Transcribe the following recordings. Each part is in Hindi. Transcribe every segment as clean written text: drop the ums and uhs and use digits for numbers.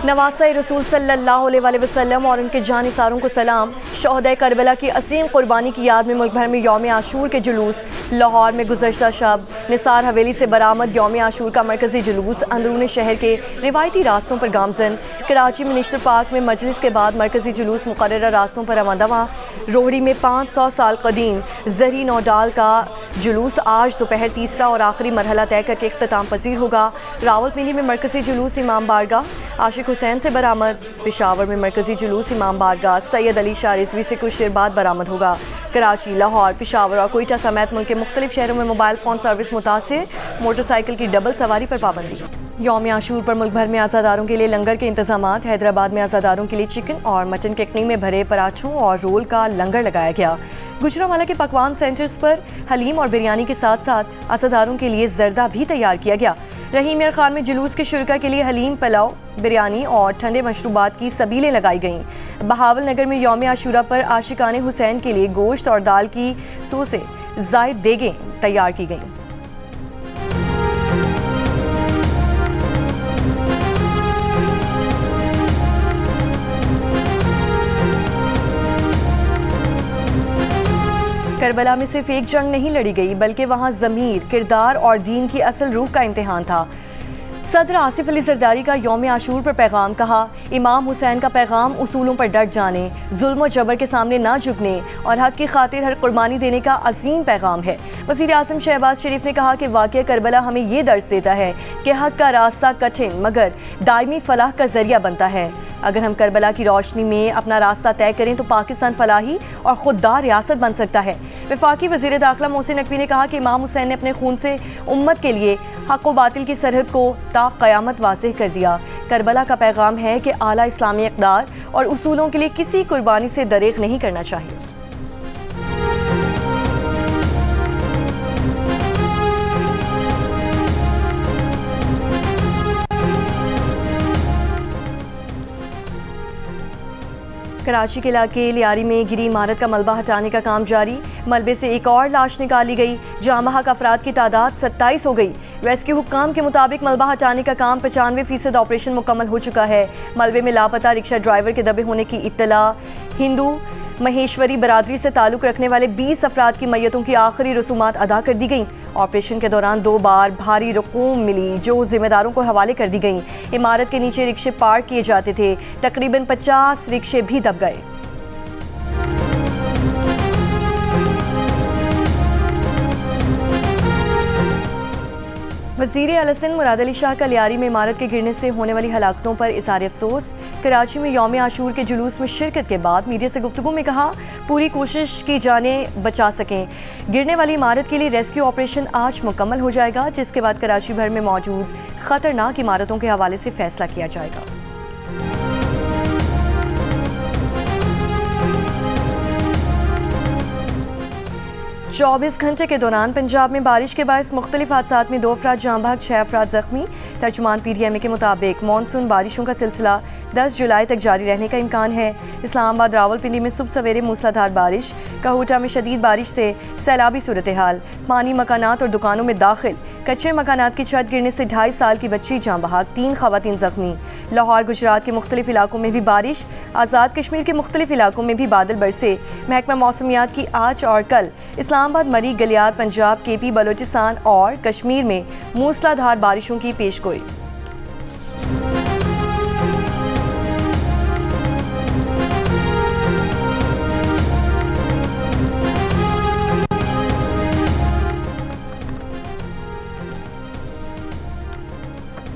नवासा रसूल सल्लल्लाहु अलैहि वसल्लम और उनके जानिसारों को सलाम। शोहदा करबला की असीम कुर्बानी की याद में मुल्क भर में यौम आशूर के जुलूस। लाहौर में गुज़श्ता शब निसार हवेली से बरामद यौम आशूर का मरकजी जुलूस अंदरून शहर के रिवायती रास्तों पर गामजन। कराची मिनिस्टर पार्क में मजलिस के बाद मरकजी जुलूस मुकर्रर रास्तों पर रवां। रोहड़ी में 500 साल कदीम जरी नौडाल का जुलूस आज दोपहर तीसरा और आखिरी मरहला तय करके इख्तिताम पजीर होगा। रावलपिंडी में मरकजी जुलूस इमाम बारगाह आशिक हुसैन से बरामद। पेशावर में मरकजी जुलूस इमाम बारगाह सैयद अली शाह रिजवी से कुछ देर बाद बरामद होगा। कराची, लाहौर, पेशावर और कोयटा समेत मुल्क के मुख्तलिफ शहरों में मोबाइल फ़ोन सर्विस मुतासिर। मोटरसाइकिल की डबल सवारी पर पाबंदी। यौम आशूर पर मुल्क भर में आज़ादारों के लिए लंगर के इंतजामात। हैदराबाद में आज़ादारों के लिए चिकन और मटन के यखनी में भरे पराठों और रोल का लंगर लगाया गया। गुजरांवाला के पकवान सेंटर्स पर हलीम और बिरयानी के साथ साथ आज़ादारों के लिए जर्दा भी तैयार किया गया। रहीम यार खान में जुलूस के शुरका के लिए हलीम, पुलाव, बिरयानी और ठंडे मशरूबात की सबीलें लगाई गईं। बहावल नगर में यौम आशूरा पर आशिकाने हुसैन के लिए गोश्त और दाल की सोसे ज़ायद देगें तैयार की गईं। करबला में सिर्फ एक जंग नहीं लड़ी गई बल्कि वहाँ ज़मीर, किरदार और दीन की असल रूह का इम्तिहान था। सदर आसिफ अली जरदारी का यौम आशूर पर पैगाम कहा, इमाम हुसैन का पैगाम उसूलों पर डट जाने, जुल्म और जबर के सामने ना झुकने और हक की खातिर हर कुर्बानी देने का अजीम पैगाम है। वज़ीर आज़म शहबाज शरीफ ने कहा कि वाक़या करबला हमें ये दर्ज देता है कि हक का रास्ता कठिन मगर दायमी फलाह का जरिया बनता है। अगर हम करबला की रोशनी में अपना रास्ता तय करें तो पाकिस्तान फलाही और खुददार रियासत बन सकता है। वफाकी वज़ीर दाखिला मोहसिन नकवी ने कहा कि इमाम हुसैन ने अपने खून से उम्मत के लिए हक व बातिल की सरहद को ता क़यामत वाज़ेह कर दिया। करबला का पैगाम है कि आला इस्लामी इक़दार और उसूलों के लिए किसी कुर्बानी से दरेग नहीं करना चाहिए। कराची के इलाके लियारी में गिरी इमारत का मलबा हटाने का काम जारी। मलबे से एक और लाश निकाली गई। जाँ बहक अफराद की तादाद 27 हो गई। रेस्क्यू हुक्काम के मुताबिक मलबा हटाने का काम 95% ऑपरेशन मुकम्मल हो चुका है। मलबे में लापता रिक्शा ड्राइवर के दबे होने की इत्तला। हिंदू महेश्वरी बरादरी से ताल्लुक़ रखने वाले 20 अफराद की मैयतों की आखिरी रसूमात अदा कर दी गईं। ऑपरेशन के दौरान 2 बार भारी रकूम मिली जो जिम्मेदारों को हवाले कर दी गईं। इमारत के नीचे रिक्शे पार्क किए जाते थे। तकरीबन 50 रिक्शे भी दब गए। वज़ीर आला सिंध मुराद अली शाह का लियारी में इमारत के गिरने से होने वाली हलाकतों पर इज़हार अफसोस। कराची में यौम आशूर के जुलूस में शिरकत के बाद मीडिया से गुफ्तगू में कहा, पूरी कोशिश की जानें बचा सकें। गिरने वाली इमारत के लिए रेस्क्यू ऑपरेशन आज मुकम्मल हो जाएगा, जिसके बाद कराची भर में मौजूद ख़तरनाक इमारतों के हवाले से फैसला किया जाएगा। 24 घंटे के दौरान पंजाब में बारिश के बायस मुख्तलिफ हादसात में 2 अफराद जाँ बहक, 6 अफराद जख्मी। तर्जुमान PTMA के मुताबिक मानसून बारिशों का सिलसिला 10 जुलाई तक जारी रहने का इम्कान है। इस्लामाबाद, रावलपिंडी में सुबह सवेरे मूसलाधार बारिश। कहूटा में शदीद बारिश से सैलाबी सूरत हाल। पानी मकानात और दुकानों में दाखिल। कच्चे मकानात की छत गिरने से 2.5 साल की बच्ची जाँ बहक, 3 खवातीन जख्मी। लाहौर, गुजरात के मुख्तलिफ इलाकों में भी बारिश। आज़ाद कश्मीर के मुख्तलिफ इलाकों में भी बादल बरसे। महकमा मौसमियात की आज और कल इस्लामाबाद, मरी, गलियात, पंजाब, KP, बलोचिस्तान और कश्मीर में मूसलाधार बारिशों की पेशगोई।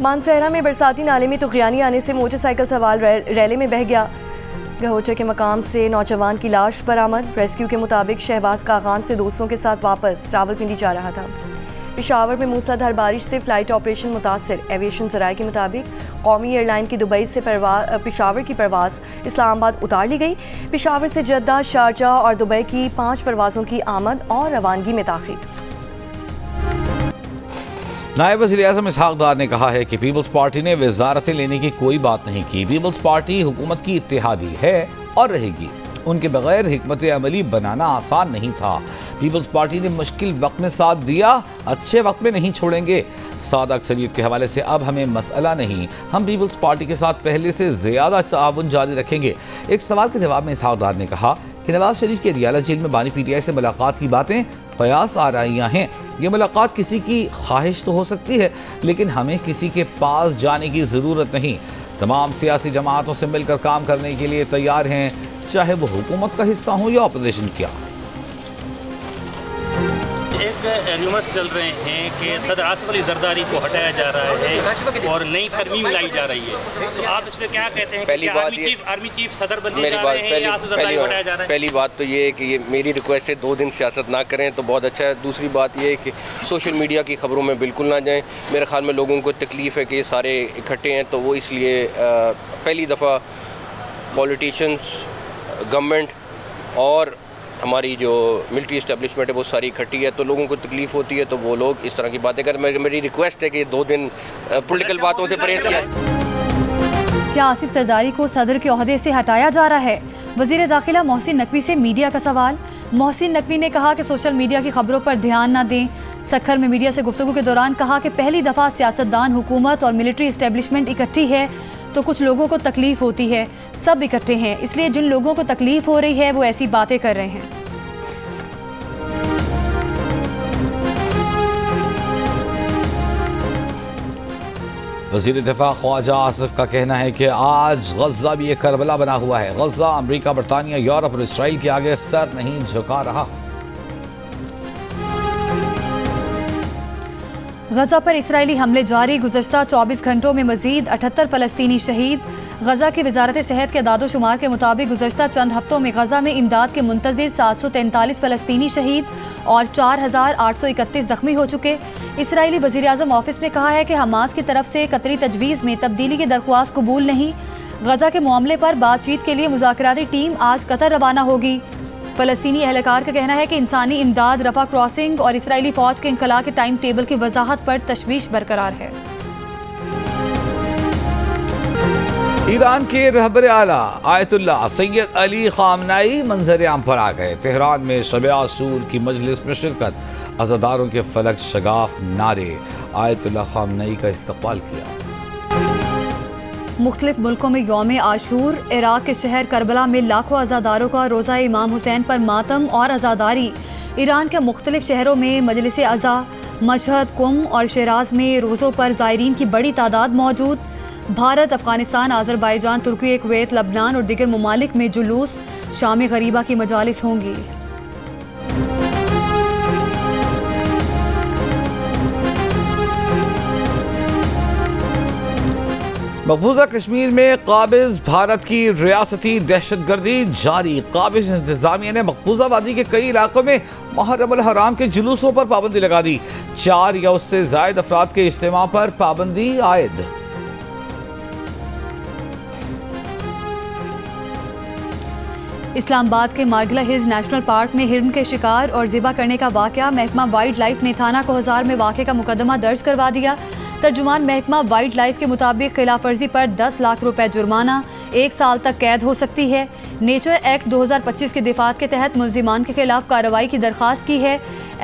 मानसहरा में बरसाती नाले में तुग़यानी आने से मोटरसाइकिल सवार रैले में बह गया। गहोचे के मकाम से नौजवान की लाश बरामद। रेस्क्यू के मुताबिक शहबाज कागान से दोस्तों के साथ वापस रावलपिंडी जा रहा था। पेशावर में मूसलाधार बारिश से फ़्लाइट ऑपरेशन मुतासर। एविएशन ज़राए के मुताबिक कौमी एयरलाइन की दुबई से पेशावर की परवाज़ इस्लामाबाद उतार ली गई। पेशावर से जद्दा, शारजा और दुबई की 5 परवाज़ों की आमद और रवानगी में ताख़ीर। नायब वज़ीर आज़म इसहाक़ डार ने कहा है कि पीपल्स पार्टी ने वज़ारतें लेने की कोई बात नहीं की। पीपल्स पार्टी हुकूमत की इत्तेहादी है और रहेगी। उनके बगैर हिकमत अमली बनाना आसान नहीं था। पीपल्स पार्टी ने मुश्किल वक्त में साथ दिया, अच्छे वक्त में नहीं छोड़ेंगे। सादा अक्सरियत के हवाले से अब हमें मसला नहीं, हम पीपल्स पार्टी के साथ पहले से ज़्यादा ताउन जारी रखेंगे। एक सवाल के जवाब में इसहाक डार ने कहा कि नवाज शरीफ के रियाला जेल में बानी PTI से मुलाकात की बातें कयास आ रही हैं। ये मुलाकात किसी की ख्वाहिश तो हो सकती है, लेकिन हमें किसी के पास जाने की ज़रूरत नहीं। तमाम सियासी जमातों से मिलकर काम करने के लिए तैयार हैं, चाहे वो हुकूमत का हिस्सा हो या अपोजिशन क्या। एक रूमर्स चल रहे हैं कि सदर आसिफ अली जरदारी को हटाया जा रहा है और नई तरमीम लाई जा रही है। आप इस पर क्या कहते हैं? पहली बात आर्मी चीफ सदर बनने जा रहे हैं या आसिफ जरदारी को हटाया जा रहा है? पहली बात तो ये है कि ये मेरी रिक्वेस्ट है, 2 दिन सियासत ना करें तो बहुत अच्छा है। दूसरी बात ये है कि सोशल मीडिया की खबरों में बिल्कुल ना जाएं। मेरे ख्याल में लोगों को तकलीफ़ है कि ये सारे इकट्ठे हैं, तो वो इसलिए पहली दफ़ा पॉलिटिशियंस, गवर्नमेंट और हमारी जो मिलिट्री इस्टेब्लिशमेंट है वो सारी इकट्ठी है, तो लोगों को तकलीफ़ होती है, तो वो लोग इस तरह की बातें करें। मेरी रिक्वेस्ट है कि 2 दिन पॉलिटिकल बातों से परहेज़ किया। क्या आसिफ जरदारी को सदर के ओहदे से हटाया जा रहा है? वज़ीर दाखिला मोहसिन नकवी से मीडिया का सवाल। मोहसिन नकवी ने कहा कि सोशल मीडिया की खबरों पर ध्यान न दें। सखर में मीडिया से गुफ्तगू के दौरान कहा कि पहली दफ़ा सियासतदान, हुकूमत और मिलिट्री इस्टेब्लिशमेंट इकट्ठी है, तो कुछ लोगों को तकलीफ़ होती है। सब इकट्ठे हैं, इसलिए जिन लोगों को तकलीफ हो रही है वो ऐसी बातें कर रहे हैं। वज़ीर दिफा ख्वाजा आसिफ का कहना है कि आज गज़ा भी एक करबला बना हुआ है। गज़ा अमेरिका, बरतानिया, यूरोप और इसराइल के आगे सर नहीं झुका रहा। गज़ा पर इसराइली हमले जारी। गुज़श्ता 24 घंटों में मज़ीद 78 फ़लस्तीनी शहीद। गज़ा की वजारत सेहत के अदादोशुमार के मुताबिक गुज़श्ता चंद हफ्तों में गज़ा में इमदाद के मुंतज़िर 743 फ़लस्तीनी शहीद और 4831 ज़ख्मी हो चुके। इसराइली वज़ीर आज़म ऑफिस ने कहा है कि हमास की तरफ से कतरी तजवीज़ में तब्दीली की दरख्वास्त कबूल नहीं। गज़ा के मामले पर बातचीत के लिए मुज़ाकराती टीम आज कतर रवाना होगी। फ़लस्तीनी एहलकार का कहना है कि इंसानी इमदाद, रफ़ा क्रॉसिंग और इसराइली फ़ौज के इंखला के टाइम टेबल की वजाहत पर तशवीश बरकरार है। ईरान के रहबर आला आयतुल्लाह सैयद अली ख़ामनेई मंजर आम पर आ गए। तेहरान में शब आशूर की मजलिस में शिरकत, अज़ादारों के फलक शगाफ नारे, आयतुल्लाह ख़ामनेई का इस्तक़बाल किया। मुख्तलिफ मुल्कों में यौम आशूर। इराक़ के शहर करबला में लाखों अज़ादारों का रोज़ा इमाम हुसैन पर मातम और अज़ादारी। ईरान के मुख्तलिफ शहरों में मजलिस अज़ा, मशहद, कुम और शिराज में रोज़ों पर ज़ायरीन की बड़ी तादाद मौजूद। भारत, अफ़गानिस्तान, आज़रबाईजान, तुर्की, कुवैत, लबनान और दीगर ममालिक में जुलूस, शाम गरीबा की मजालिस होंगी। मकबूजा कश्मीर में काबिज भारत की रियासती दहशतगर्दी जारी। काबिज इंतजामिया ने मकबूजा वादी के कई इलाकों में मुहर्रम अल हराम के जुलूसों पर पाबंदी लगा दी। 4 या उससे जायद अफराद के इज्तिमा पर पाबंदी आयद। इस्लामाबाद के मार्गिला हिल्स नेशनल पार्क में हिरन के शिकार और ज़िबा करने का वाक़या। महकमा वाइल्ड लाइफ ने थाना कोहज़ार में वाक़े का मुकदमा दर्ज करवा दिया। तर्जुमान महकमा वाइल्ड लाइफ के मुताबिक खिलाफ वर्जी पर 10 लाख रुपए जुर्माना, 1 साल तक कैद हो सकती है। नेचर एक्ट 2025 के दिफात के तहत मुल्जिमान के खिलाफ कार्रवाई की दरख्वास्त की है।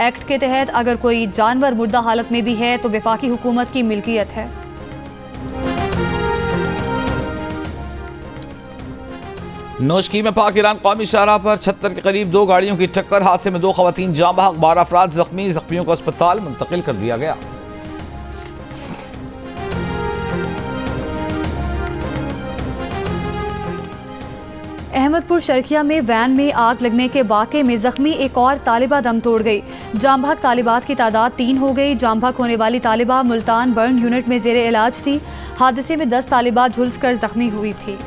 एक्ट के तहत अगर कोई जानवर मुर्दा हालत में भी है तो वफाकी हुकूमत की मिल्कियत है। नोशकी में पाक ईरान कौमी शाहराह पर 76 के करीब 2 गाड़ियों की टक्कर। हादसे में 2 खवातीन जाँ बहक, 12 अफराद जख्मी। जख्मियों को अस्पताल मुंतकिल कर दिया गया। अहमदपुर शर्खिया में वैन में आग लगने के वाक़े में जख्मी एक और तालिबा दम तोड़ गई। जाँ बहक तालिबात की तादाद 3 हो गई। जाँ बहक होने वाली तालिबा मुल्तान बर्न यूनिट में जेर इलाज थी। हादसे में 10 तालिबात झुलस कर जख्मी हुई थी।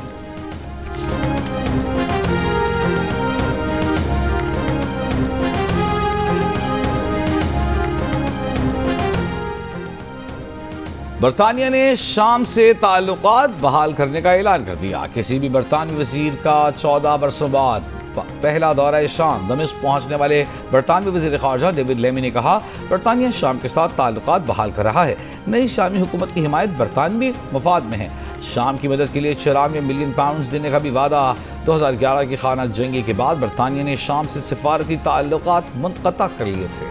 बरतानिया ने शाम से ताल्लुकात बहाल करने का ऐलान कर दिया। किसी भी बरतानवी वज़ीर का 14 बरसों बाद पहला दौरा शाम दमिश्क पहुंचने वाले बरतानवी वज़ीर ख़ारजा डेविड लेमी ने कहा, बरतानिया शाम के साथ ताल्लुकात बहाल कर रहा है। नई शामी हुकूमत की हिमायत बरतानवी मफाद में है। शाम की मदद के लिए 94 मिलियन पाउंड देने का भी वादा। 2011 की खाना जंगी के बाद बरतानिया ने शाम से सिफारती ताल्लुकात मुनक़ता कर लिए थे।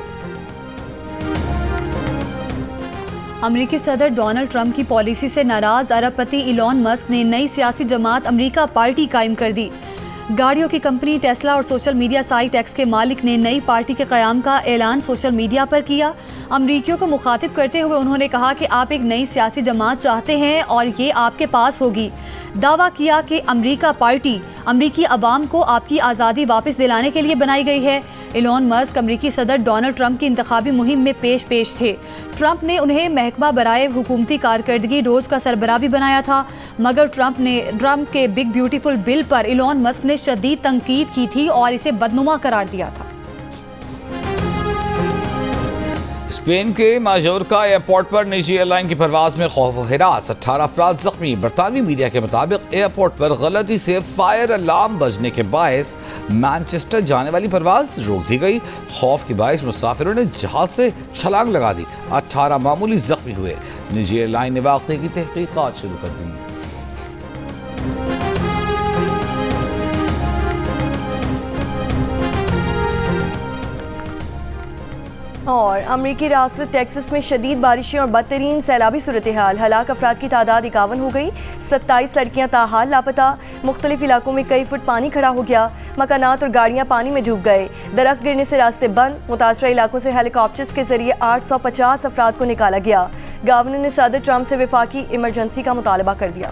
अमरीकी सदर डोनाल्ड ट्रंप की पॉलिसी से नाराज अरबपति इलॉन मस्क ने नई सियासी जमात अमरीका पार्टी कायम कर दी। गाड़ियों की कंपनी टेस्ला और सोशल मीडिया साइट एक्स के मालिक ने नई पार्टी के क़याम का ऐलान सोशल मीडिया पर किया। अमरीकियों को मुखातिब करते हुए उन्होंने कहा कि आप एक नई सियासी जमात चाहते हैं और ये आपके पास होगी। दावा किया कि अमरीका पार्टी अमरीकी अवाम को आपकी आज़ादी वापस दिलाने के लिए बनाई गई है। इलॉन मस्क अमरीकी सदर डोनाल्ड ट्रंप की इंतखाबी मुहिम में पेश थे। ट्रंप ने उन्हें महकमा बराए हुकूमती कारकर्दगी रोज का सरबराह भी बनाया था, मगर ट्रंप के बिग ब्यूटीफुल बिल पर इलॉन मस्क ने शदीद तनकीद की थी और इसे बदनुमा करार दिया था। स्पेन के माजोर्का एयरपोर्ट पर निजी एयरलाइन की परवाज में खौफ व हिरास, 18 अफराद जख्मी। बरतानवी मीडिया के मुताबिक एयरपोर्ट पर गलती से फायर अलार्म बजने के बायस मैनचेस्टर जाने वाली परवाज रोक दी गई। खौफ के बायस मुसाफिरों ने जहाज से छलांग लगा दी। 18 मामूली जख्मी हुए। निजी एयरलाइन ने वाक़े की तहकीकात शुरू कर दी। और अमरीकी रियासत टेक्सास में शदीद बारिशें और बदतरीन सैलाबी सूरत हाल। हलाक अफराद की तादाद 51 हो गई। 27 सड़कें ताहाल लापता। मुख्तलिफ इलाकों में कई फुट पानी खड़ा हो गया। मकानात और गाड़ियां पानी में डूब गए। दरख्त गिरने से रास्ते बंद। मुतासरा इलाकों से हेलीकॉप्टर्स के जरिए 850 अफराद को निकाला गया। गवर्नर ने सदर ट्रंप से वफाकी इमरजेंसी का मुतालबा कर दिया।